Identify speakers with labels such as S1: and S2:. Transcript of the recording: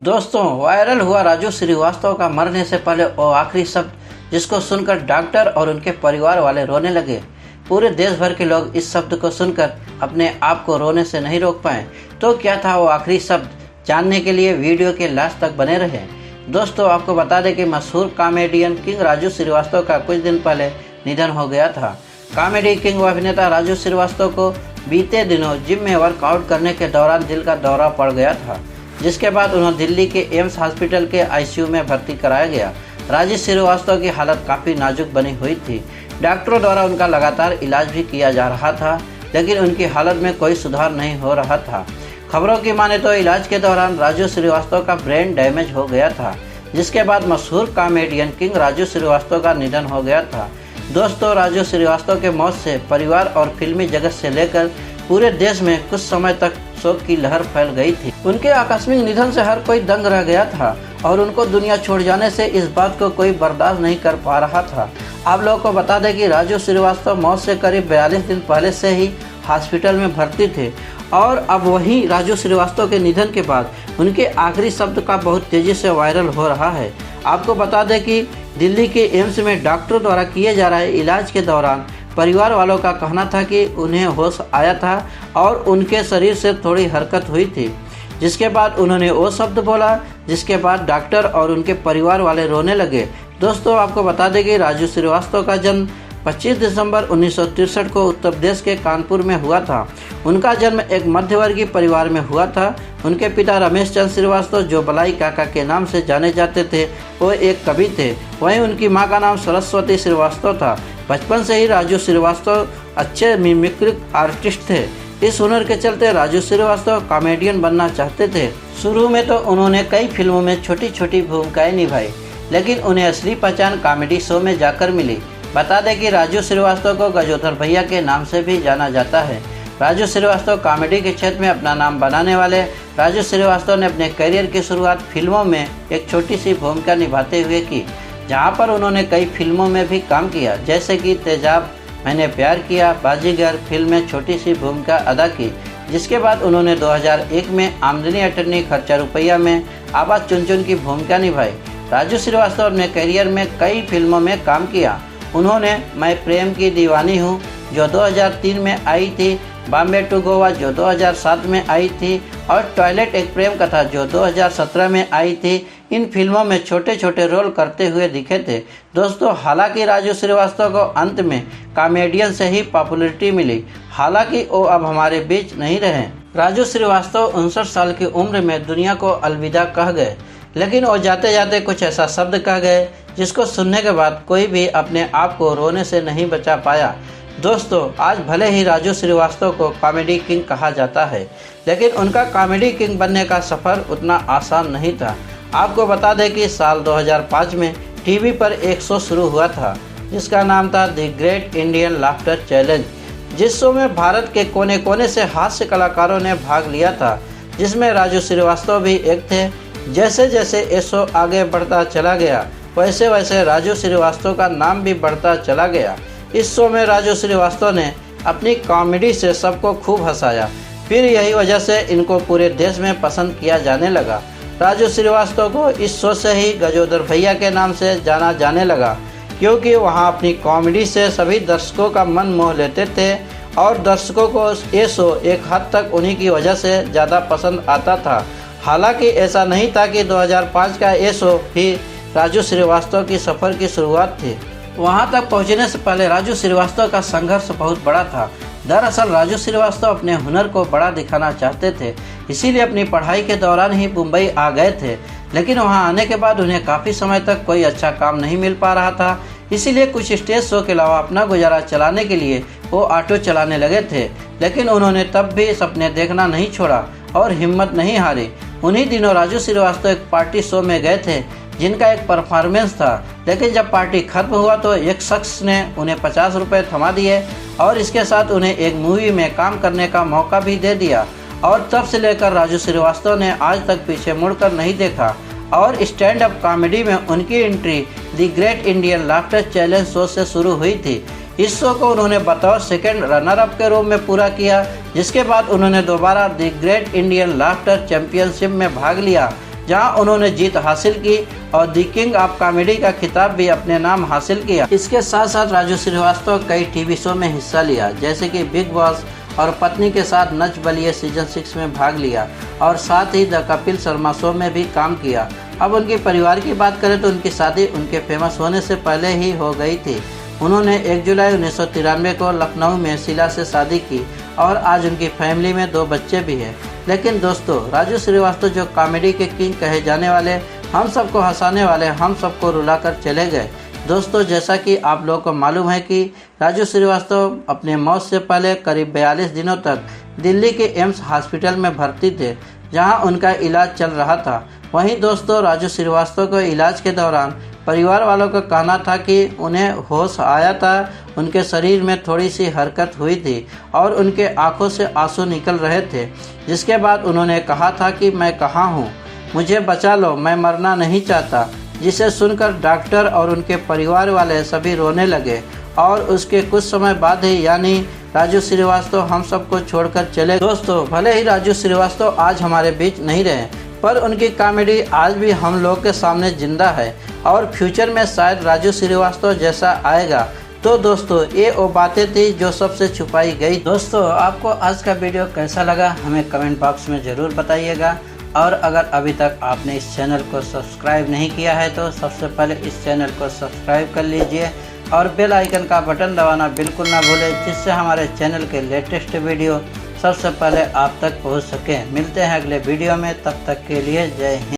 S1: दोस्तों, वायरल हुआ राजू श्रीवास्तव का मरने से पहले वो आखिरी शब्द, जिसको सुनकर डॉक्टर और उनके परिवार वाले रोने लगे। पूरे देश भर के लोग इस शब्द को सुनकर अपने आप को रोने से नहीं रोक पाए। तो क्या था वो आखिरी शब्द, जानने के लिए वीडियो के लास्ट तक बने रहे। दोस्तों, आपको बता दें कि मशहूर कॉमेडियन किंग राजू श्रीवास्तव का कुछ दिन पहले निधन हो गया था। कॉमेडी किंग व अभिनेता राजू श्रीवास्तव को बीते दिनों जिम में वर्कआउट करने के दौरान दिल का दौरा पड़ गया था, जिसके बाद उन्हें दिल्ली के एम्स हॉस्पिटल के आईसीयू में भर्ती कराया गया। राजू श्रीवास्तव की हालत काफ़ी नाजुक बनी हुई थी। डॉक्टरों द्वारा उनका लगातार इलाज भी किया जा रहा था, लेकिन उनकी हालत में कोई सुधार नहीं हो रहा था। खबरों की माने तो इलाज के दौरान राजू श्रीवास्तव का ब्रेन डैमेज हो गया था, जिसके बाद मशहूर कॉमेडियन किंग राजू श्रीवास्तव का निधन हो गया था। दोस्तों, राजू श्रीवास्तव के मौत से परिवार और फिल्मी जगत से लेकर पूरे देश में कुछ समय तक शोक की लहर फैल गई थी। उनके आकस्मिक निधन से हर कोई दंग रह गया था और उनको दुनिया छोड़ जाने से इस बात को कोई बर्दाश्त नहीं कर पा रहा था। आप लोगों को बता दें कि राजू श्रीवास्तव मौत से करीब 42 दिन पहले से ही हॉस्पिटल में भर्ती थे और अब वहीं राजू श्रीवास्तव के निधन के बाद उनके आखिरी शब्द का बहुत तेज़ी से वायरल हो रहा है। आपको बता दें कि दिल्ली के एम्स में डॉक्टरों द्वारा किए जा रहे इलाज के दौरान परिवार वालों का कहना था कि उन्हें होश आया था और उनके शरीर से थोड़ी हरकत हुई थी, जिसके बाद उन्होंने वो शब्द बोला, जिसके बाद डॉक्टर और उनके परिवार वाले रोने लगे। दोस्तों, आपको बता दें कि राजू श्रीवास्तव का जन्म 25 दिसंबर 1963 को उत्तर प्रदेश के कानपुर में हुआ था। उनका जन्म एक मध्यवर्गीय परिवार में हुआ था। उनके पिता रमेश चंद्र श्रीवास्तव, जो बलाई काका के नाम से जाने जाते थे, वो एक कवि थे। वहीं उनकी मां का नाम सरस्वती श्रीवास्तव था। बचपन से ही राजू श्रीवास्तव अच्छे मिमिक्रिक आर्टिस्ट थे। इस हुनर के चलते राजू श्रीवास्तव कॉमेडियन बनना चाहते थे। शुरू में तो उन्होंने कई फिल्मों में छोटी छोटी भूमिकाएं निभाई, लेकिन उन्हें असली पहचान कॉमेडी शो में जाकर मिली। बता दें कि राजू श्रीवास्तव को गजोधर भैया के नाम से भी जाना जाता है। राजू श्रीवास्तव कॉमेडी के क्षेत्र में अपना नाम बनाने वाले राजू श्रीवास्तव ने अपने करियर की शुरुआत फिल्मों में एक छोटी सी भूमिका निभाते हुए की, जहां पर उन्होंने कई फिल्मों में भी काम किया, जैसे कि तेजाब, मैंने प्यार किया, बाजीगर फिल्म में छोटी सी भूमिका अदा की। जिसके बाद उन्होंने 2001 में आमदनी अटर्नी खर्चा रुपया में आवाज़ चुन चुन की भूमिका निभाई। राजू श्रीवास्तव अपने करियर में कई फिल्मों में काम किया। उन्होंने मैं प्रेम की दीवानी हूँ, जो 2003 में आई थी, बॉम्बे टू गोवा, जो 2007 में आई थी, और टॉयलेट एक प्रेम कथा, जो 2017 में आई थी। इन फिल्मों में छोटे छोटे रोल करते हुए दिखे थे। दोस्तों, हालांकि राजू श्रीवास्तव को अंत में कॉमेडियन से ही पॉपुलैरिटी मिली, हालांकि वो अब हमारे बीच नहीं रहे। राजू श्रीवास्तव 59 साल की उम्र में दुनिया को अलविदा कह गए, लेकिन वो जाते जाते कुछ ऐसा शब्द कह गए जिसको सुनने के बाद कोई भी अपने आप को रोने से नहीं बचा पाया। दोस्तों, आज भले ही राजू श्रीवास्तव को कॉमेडी किंग कहा जाता है, लेकिन उनका कॉमेडी किंग बनने का सफ़र उतना आसान नहीं था। आपको बता दें कि साल 2005 में टीवी पर एक शो शुरू हुआ था, जिसका नाम था the great Indian laughter challenge. जिस शो में भारत के कोने कोने से हास्य कलाकारों ने भाग लिया था, जिसमें राजू श्रीवास्तव भी एक थे। जैसे जैसे ये शो आगे बढ़ता चला गया, वैसे वैसे राजू श्रीवास्तव का नाम भी बढ़ता चला गया। इस शो में राजू श्रीवास्तव ने अपनी कॉमेडी से सबको खूब हंसाया, फिर यही वजह से इनको पूरे देश में पसंद किया जाने लगा। राजू श्रीवास्तव को इस शो से ही गजोदर भैया के नाम से जाना जाने लगा, क्योंकि वहां अपनी कॉमेडी से सभी दर्शकों का मन मोह लेते थे और दर्शकों को ये शो एक हद तक उन्हीं की वजह से ज़्यादा पसंद आता था। हालांकि ऐसा नहीं था कि 2005 का ये शो ही राजू श्रीवास्तव की सफ़र की शुरुआत थी। वहां तक पहुंचने से पहले राजू श्रीवास्तव का संघर्ष बहुत बड़ा था। दरअसल राजू श्रीवास्तव अपने हुनर को बड़ा दिखाना चाहते थे, इसीलिए अपनी पढ़ाई के दौरान ही मुंबई आ गए थे। लेकिन वहां आने के बाद उन्हें काफ़ी समय तक कोई अच्छा काम नहीं मिल पा रहा था, इसीलिए कुछ स्टेज शो के अलावा अपना गुजारा चलाने के लिए वो ऑटो चलाने लगे थे। लेकिन उन्होंने तब भी सपने देखना नहीं छोड़ा और हिम्मत नहीं हारी। उन्हीं दिनों राजू श्रीवास्तव एक पार्टी शो में गए थे, जिनका एक परफॉर्मेंस था। लेकिन जब पार्टी खत्म हुआ तो एक शख्स ने उन्हें 50 रुपये थमा दिए और इसके साथ उन्हें एक मूवी में काम करने का मौका भी दे दिया। और तब से लेकर राजू श्रीवास्तव ने आज तक पीछे मुड़कर नहीं देखा और स्टैंड अप कॉमेडी में उनकी entry the great Indian laughter challenge show से शुरू हुई थी। इस शो को उन्होंने बतौर सेकंड रनर अप के रूप में पूरा किया, जिसके बाद उन्होंने दोबारा the great Indian laughter championship में भाग लिया। जहां उन्होंने जीत हासिल की और द किंग ऑफ कॉमेडी का खिताब भी अपने नाम हासिल किया। इसके साथ साथ राजू श्रीवास्तव कई टीवी शो में हिस्सा लिया, जैसे कि बिग बॉस और पत्नी के साथ नच बलिए सीजन 6 में भाग लिया और साथ ही द कपिल शर्मा शो में भी काम किया। अब उनके परिवार की बात करें तो उनकी शादी उनके फेमस होने से पहले ही हो गई थी। उन्होंने 1 जुलाई 1993 को लखनऊ में शीला से शादी की और आज उनकी फैमिली में 2 बच्चे भी हैं। लेकिन दोस्तों, राजू श्रीवास्तव जो कॉमेडी के किंग कहे जाने वाले, हम सबको हंसाने वाले, हम सबको रुलाकर चले गए। दोस्तों, जैसा कि आप लोगों को मालूम है कि राजू श्रीवास्तव अपने मौत से पहले करीब 42 दिनों तक दिल्ली के एम्स हॉस्पिटल में भर्ती थे, जहां उनका इलाज चल रहा था। वहीं दोस्तों, राजू श्रीवास्तव को इलाज के दौरान परिवार वालों का कहना था कि उन्हें होश आया था, उनके शरीर में थोड़ी सी हरकत हुई थी और उनके आंखों से आंसू निकल रहे थे, जिसके बाद उन्होंने कहा था कि मैं कहाँ हूँ, मुझे बचा लो, मैं मरना नहीं चाहता। जिसे सुनकर डॉक्टर और उनके परिवार वाले सभी रोने लगे और उसके कुछ समय बाद ही यानी राजू श्रीवास्तव हम सबको छोड़कर चले। दोस्तों, भले ही राजू श्रीवास्तव आज हमारे बीच नहीं रहे, पर उनकी कॉमेडी आज भी हम लोग के सामने जिंदा है और फ्यूचर में शायद राजू श्रीवास्तव जैसा आएगा। तो दोस्तों, ये वो बातें थी जो सबसे छुपाई गई। दोस्तों, आपको आज का वीडियो कैसा लगा हमें कमेंट बॉक्स में ज़रूर बताइएगा। और अगर अभी तक आपने इस चैनल को सब्सक्राइब नहीं किया है तो सबसे पहले इस चैनल को सब्सक्राइब कर लीजिए और बेल आइकन का बटन दबाना बिल्कुल ना भूलें, जिससे हमारे चैनल के लेटेस्ट वीडियो सबसे पहले आप तक पहुंच सके। मिलते हैं अगले वीडियो में, तब तक के लिए जय हिंद।